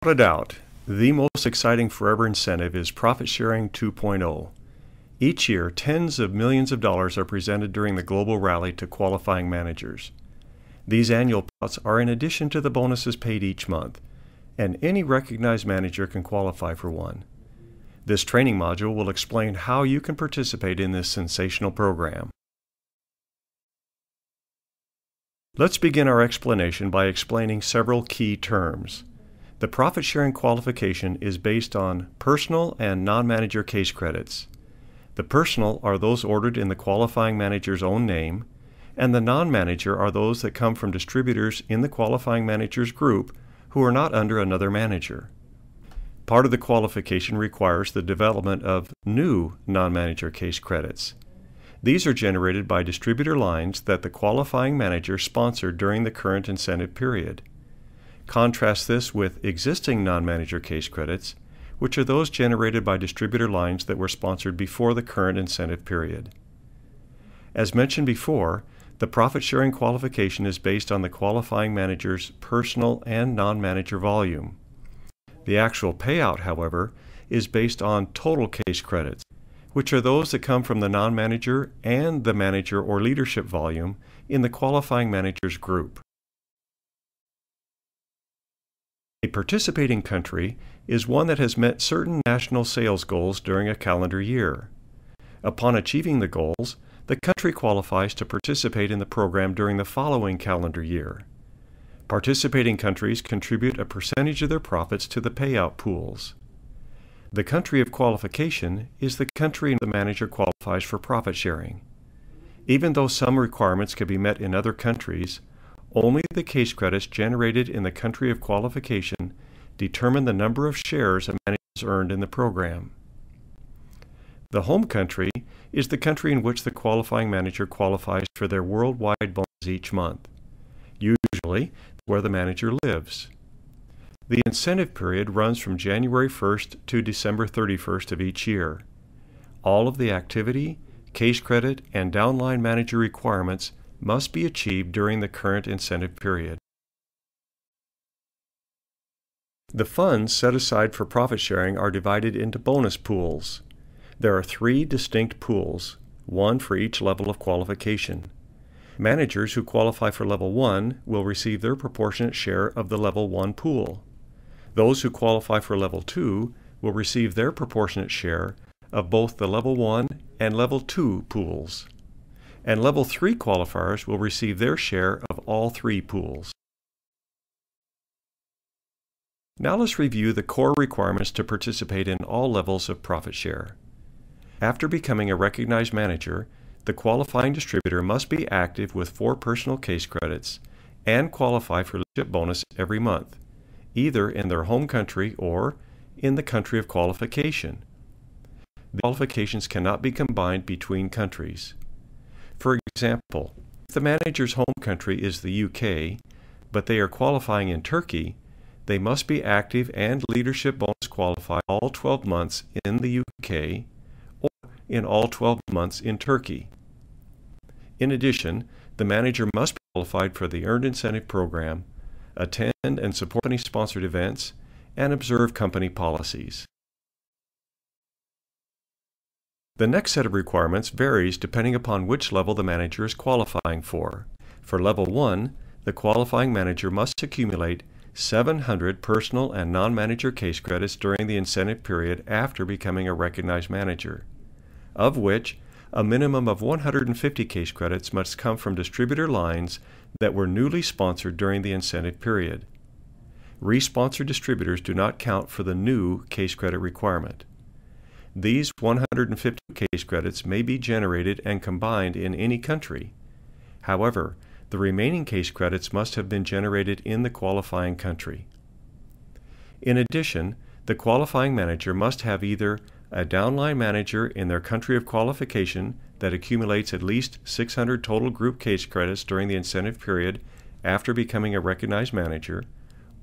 Without a doubt, the most exciting forever incentive is Profit Sharing 2.0. Each year, tens of millions of dollars are presented during the global rally to qualifying managers. These annual payouts are in addition to the bonuses paid each month, and any recognized manager can qualify for one. This training module will explain how you can participate in this sensational program. Let's begin our explanation by explaining several key terms. The profit-sharing qualification is based on personal and non-manager case credits. The personal are those ordered in the qualifying manager's own name, and the non-manager are those that come from distributors in the qualifying manager's group who are not under another manager. Part of the qualification requires the development of new non-manager case credits. These are generated by distributor lines that the qualifying manager sponsored during the current incentive period. Contrast this with existing non-manager case credits, which are those generated by distributor lines that were sponsored before the current incentive period. As mentioned before, the profit-sharing qualification is based on the qualifying manager's personal and non-manager volume. The actual payout, however, is based on total case credits, which are those that come from the non-manager and the manager or leadership volume in the qualifying manager's group. A participating country is one that has met certain national sales goals during a calendar year. Upon achieving the goals, the country qualifies to participate in the program during the following calendar year. Participating countries contribute a percentage of their profits to the payout pools. The country of qualification is the country the manager qualifies for profit sharing. Even though some requirements can be met in other countries, only the case credits generated in the country of qualification determine the number of shares a manager has earned in the program. The home country is the country in which the qualifying manager qualifies for their worldwide bonus each month, usually where the manager lives. The incentive period runs from January 1st to December 31st of each year. All of the activity, case credit, and downline manager requirements must be achieved during the current incentive period. The funds set aside for profit sharing are divided into bonus pools. There are 3 distinct pools, one for each level of qualification. Managers who qualify for Level 1 will receive their proportionate share of the Level 1 pool. Those who qualify for Level 2 will receive their proportionate share of both the Level 1 and Level 2 pools. And Level 3 qualifiers will receive their share of all 3 pools. Now let's review the core requirements to participate in all levels of profit share. After becoming a recognized manager, the qualifying distributor must be active with 4 personal case credits and qualify for leadership bonus every month, either in their home country or in the country of qualification. The qualifications cannot be combined between countries. For example, if the manager's home country is the UK, but they are qualifying in Turkey, they must be active and leadership bonus qualify all 12 months in the UK or in all 12 months in Turkey. In addition, the manager must be qualified for the Earned Incentive Program, attend and support company-sponsored events, and observe company policies. The next set of requirements varies depending upon which level the manager is qualifying for. For Level 1, the qualifying manager must accumulate 700 personal and non-manager case credits during the incentive period after becoming a recognized manager, of which a minimum of 150 case credits must come from distributor lines that were newly sponsored during the incentive period. Responsored distributors do not count for the new case credit requirement. These 150 case credits may be generated and combined in any country. However, the remaining case credits must have been generated in the qualifying country. In addition, the qualifying manager must have either a downline manager in their country of qualification that accumulates at least 600 total group case credits during the incentive period after becoming a recognized manager,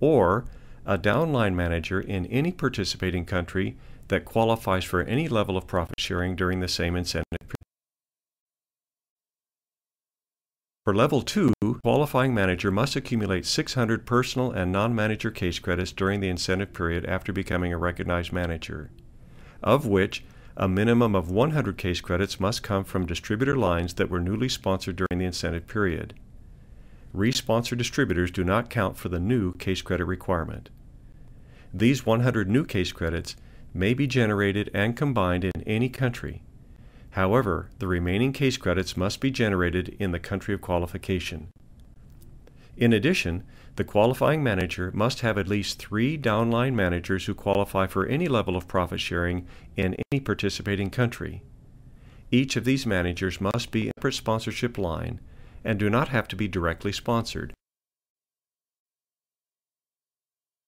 or a downline manager in any participating country that qualifies for any level of profit sharing during the same incentive period. For Level 2, qualifying manager must accumulate 600 personal and non-manager case credits during the incentive period after becoming a recognized manager, of which a minimum of 100 case credits must come from distributor lines that were newly sponsored during the incentive period. Re-sponsored distributors do not count for the new case credit requirement. These 100 new case credits may be generated and combined in any country. However, the remaining case credits must be generated in the country of qualification. In addition, the qualifying manager must have at least 3 downline managers who qualify for any level of profit sharing in any participating country. Each of these managers must be a separate sponsorship line and do not have to be directly sponsored.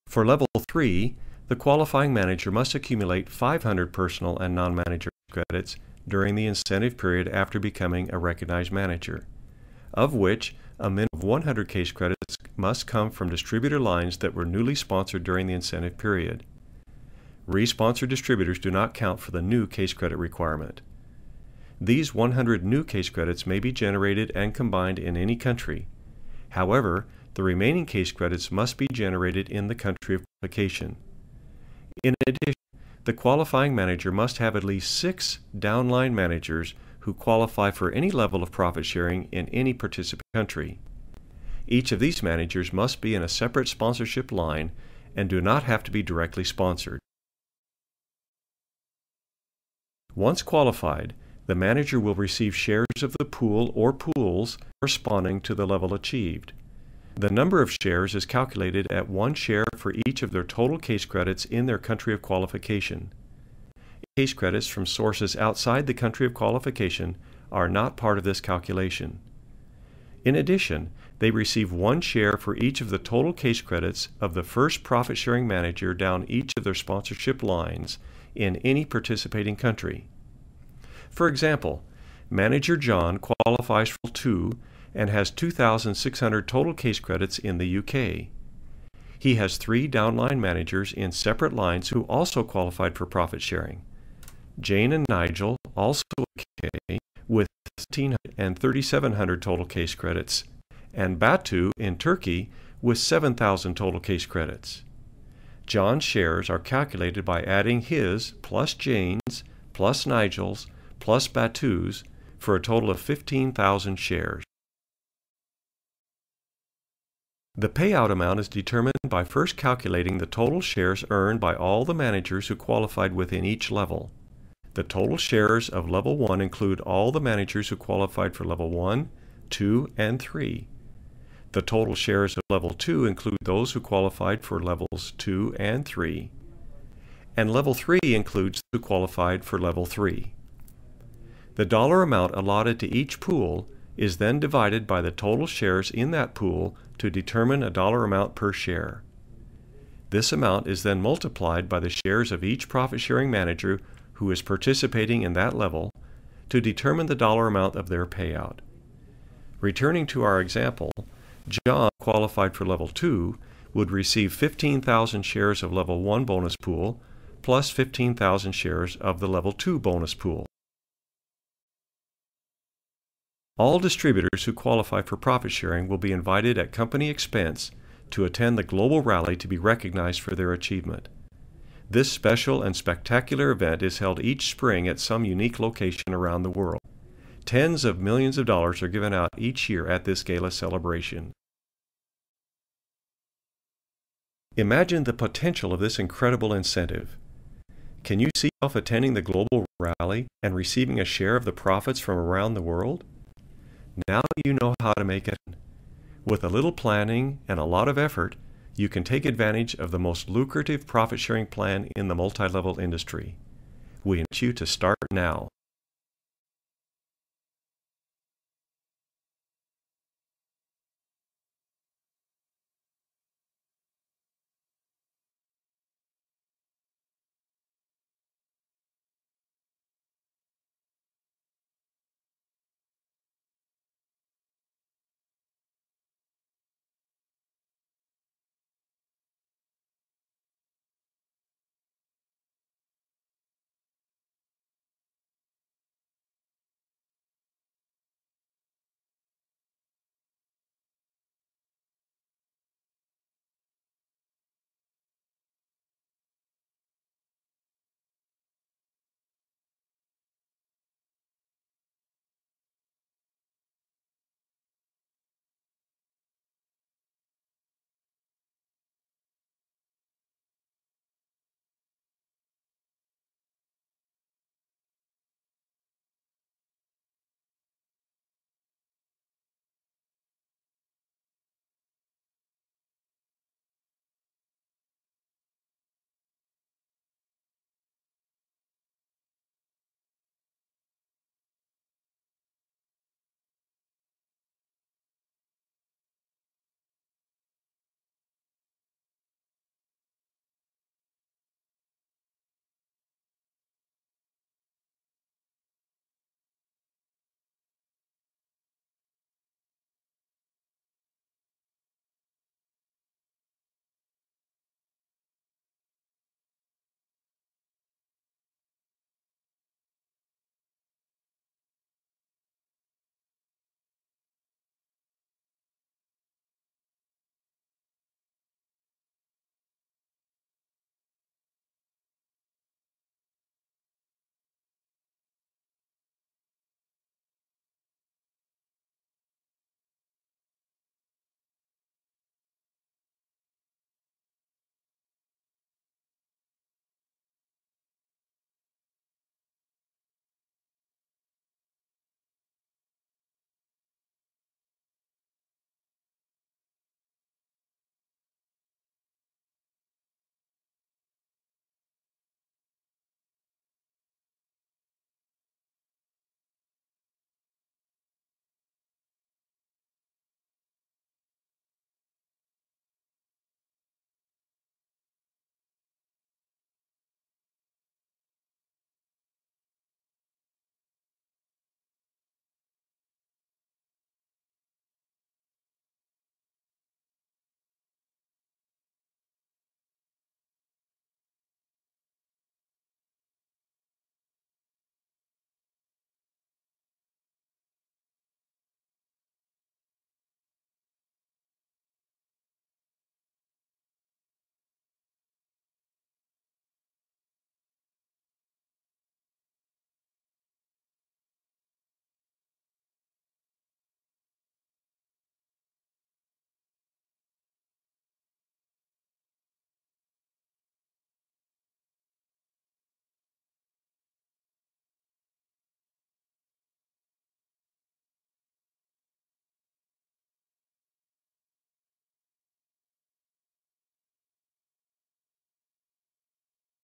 For Level 3, the qualifying manager must accumulate 500 personal and non-manager credits during the incentive period after becoming a recognized manager, of which a minimum of 100 case credits must come from distributor lines that were newly sponsored during the incentive period. Re-sponsored distributors do not count for the new case credit requirement. These 100 new case credits may be generated and combined in any country. However, the remaining case credits must be generated in the country of qualification. In addition, the qualifying manager must have at least 6 downline managers who qualify for any level of profit sharing in any participant country. Each of these managers must be in a separate sponsorship line and do not have to be directly sponsored. Once qualified, the manager will receive shares of the pool or pools corresponding to the level achieved. The number of shares is calculated at 1 share for each of their total case credits in their country of qualification. Case credits from sources outside the country of qualification are not part of this calculation. In addition, they receive 1 share for each of the total case credits of the first profit-sharing manager down each of their sponsorship lines in any participating country. For example, Manager John qualifies for Level 2 and has 2,600 total case credits in the UK. He has 3 downline managers in separate lines who also qualified for profit sharing. Jane and Nigel, also UK, with 1,300 and 3,700 total case credits, and Batu in Turkey with 7,000 total case credits. John's shares are calculated by adding his plus Jane's plus Nigel's plus Batu's for a total of 15,000 shares. The payout amount is determined by first calculating the total shares earned by all the managers who qualified within each level. The total shares of Level 1 include all the managers who qualified for Level 1, 2, and 3. The total shares of Level 2 include those who qualified for Levels 2 and 3. And Level 3 includes those who qualified for Level 3. The dollar amount allotted to each pool is then divided by the total shares in that pool to determine a dollar amount per share. This amount is then multiplied by the shares of each profit-sharing manager who is participating in that level to determine the dollar amount of their payout. Returning to our example, John, qualified for Level 2, would receive 15,000 shares of Level 1 bonus pool plus 15,000 shares of the Level 2 bonus pool. All distributors who qualify for profit sharing will be invited at company expense to attend the global rally to be recognized for their achievement. This special and spectacular event is held each spring at some unique location around the world. Tens of millions of dollars are given out each year at this gala celebration. Imagine the potential of this incredible incentive. Can you see yourself attending the global rally and receiving a share of the profits from around the world? Now you know how to make it. With a little planning and a lot of effort, you can take advantage of the most lucrative profit-sharing plan in the multi-level industry. We invite you to start now.